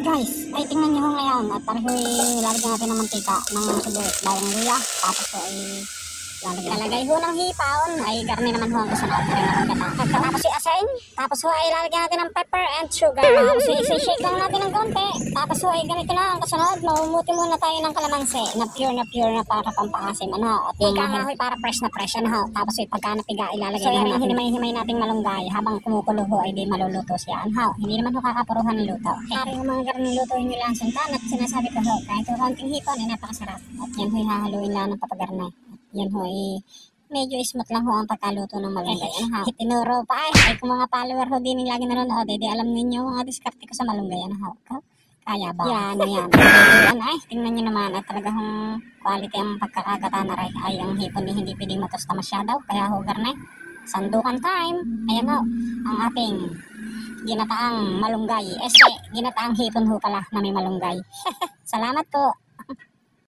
Guys, ay tingnan nyo ngayon at pareho'y lalagyan natin ng mantika ng sibuyas, bawang luya, tapos po ay lalagay ho ng hipaon, ay karne naman ho ang kasunod, karne naman gata. Tapos i-asin, tapos ho ay lalagyan natin ng pepper and sugar, tapos i-shake lang natin ng konti, tapos ho ay ganito na ang kasunod, mamumuti muna tayo ng kalamansi na pure na para pampaasim, ano, at ika nga ho para fresh na fresh, ano, tapos ay pagka napiga ilalagay na natin, hinimay nating malunggay, habang kumukulo ho ay di maluluto siya, ano, hindi naman ho kakapuruhan ng luto. Kaya yung mga karne luto nyo lang suntan at sinasabi ko ho, kahit ho konting hipon ay napakasarap, at yan ho hahaluin lang ng papagarne. Yan ho ay medyo smooth lang ho ang pagkaluto ng malunggay. Ano ho? Tinuro pa ay kung mga follower ho din yung lagi nanonood, di alam ninyo mga diskarte ko sa malunggay. Ano ho? Kaya ba? Yan. Yan ay, tingnan nyo naman at talagang quality ang pagkakagata na rin. Ay, ang hipon hindi pwedeng matosta masyado. Kaya ho, garne, sandukan time. Ayan ho, ang ating ginataang malunggay. Ginataang hipon ho pala na may malunggay. Salamat po.